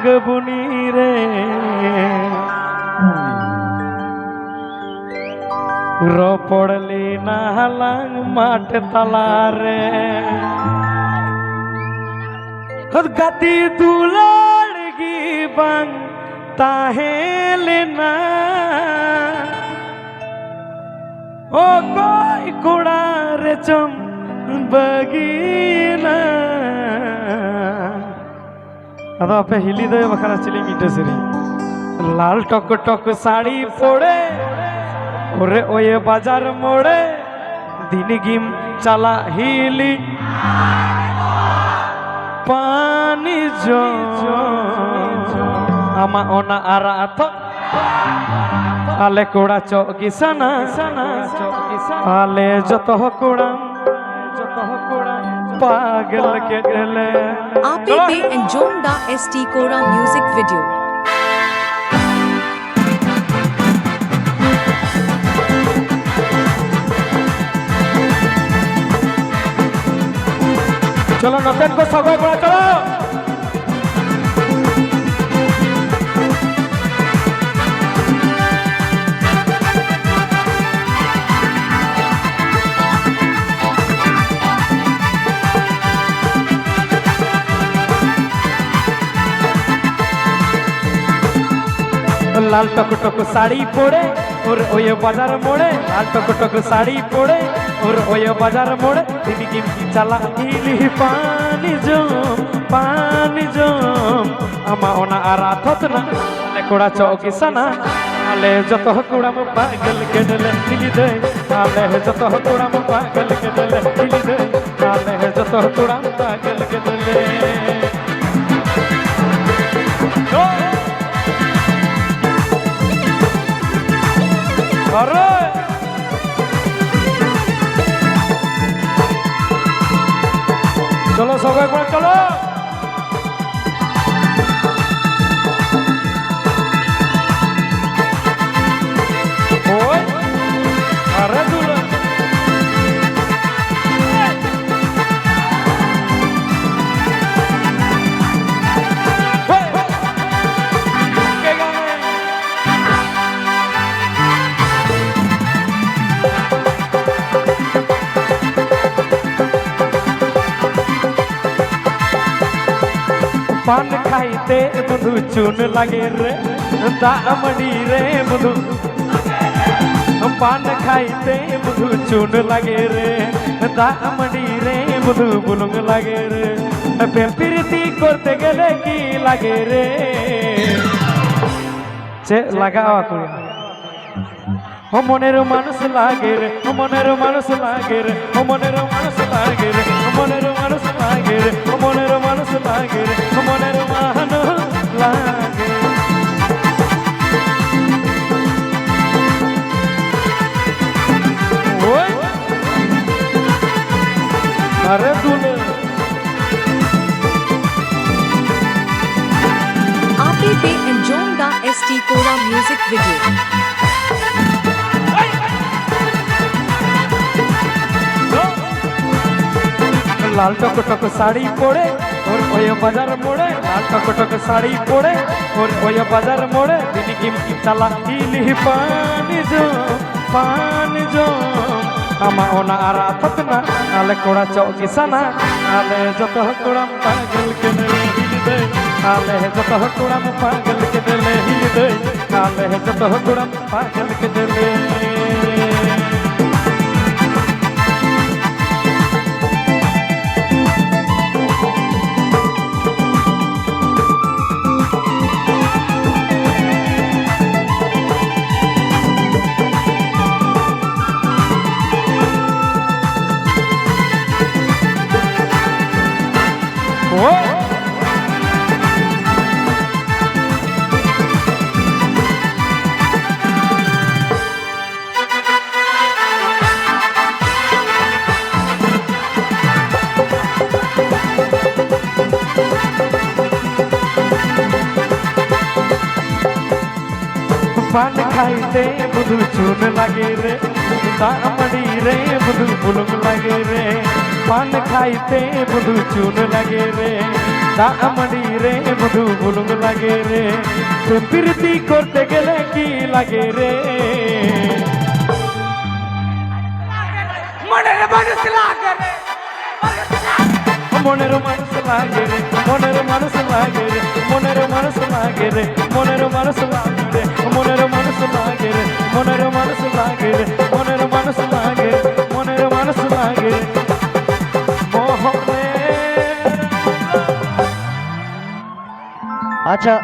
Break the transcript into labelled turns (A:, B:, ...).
A: গবুনি রে রপড়লি নালাং মাঠ তালারে গাতি দুলার গিবাং তাহেলে না ও কই কোড়া রে চম बगीना अदा पे हिली दे बखाना चली मीठे सिरी लाल टक टक साड़ी पड़े ओरे ओये बाजार मोड़े दिन गिम चला हिली पानी जो आमा ओना आरा तो आले कोड़ा चौकी सना आले जतो कोड़ा पागल के गले
B: APP and Jonda ST Kora music video.
A: चलो नतन को सगो बड़ा चलो लाल टक टक साड़ी पड़े और ओये बाजार मोड़े लाल टक टक साड़ी पड़े और ओये बाजार मोड़े दिन की चला हिली पानी जो आमा ओना आरा थतना आले कोड़ा चौकी सना आले जतो कोड़ा म पागल के डले हिली दे आले जतो कोड़ा म पागल के डले हिली दे आले जतो कोड़ा म पागल के डले अरे चलो सब एक बार चलो ओए अरे दूल्हा पान खाइते मधु चून लगे रे दामड़ी रे मधु पान खाइते मधु चून लगे रे दामड़ी रे मधु बुलुंग लगे रे प्रीति करते गेले की लगे रे चे लगावा कुड़ी मनेर मानुष लागे रे मनेर मानुष लागे रे मनेर मानुष लागे रे मनेर मानुष लागे रे मनेर मानुष लागे रे मनेर मानुष लागे ओए अरे दूल्हे
B: APP and Jonda ST Kora music video.
A: लाल टक टक साड़ी पड़े और ओये बाजार मोड़े लाल टक टक साड़ी पड़े और ओये बाजार मोड़े दिन की चला हिली पानी जो आमा ओना आरा थतना आले कोड़ा चौकी सना आले जतो कोड़ा पागल के डले हिली दे आले जतो कोड़ा पागल के डले हिली दे आले जतो कोड़ा पागल के डले पान खाइते मधु चून लगे रे दामड़ी रे मधु बुलुंग लगे रे पान खाइते मधु चून लगे रे দামড়ি রে মধু বুলুম লাগে রে প্রেম প্রীতি করতে গেলে কি লাগে রে
C: মনের মানুষ লাগে রে
A: মনের মানুষ লাগে রে মনের মানুষ লাগে রে মনের মানুষ লাগে রে মনের মানুষ লাগে রে মনের মানুষ লাগে রে মনের মানুষ লাগে রে মনের মানুষ লাগে মনের মানুষ লাগে মোহনে
D: আচ্ছা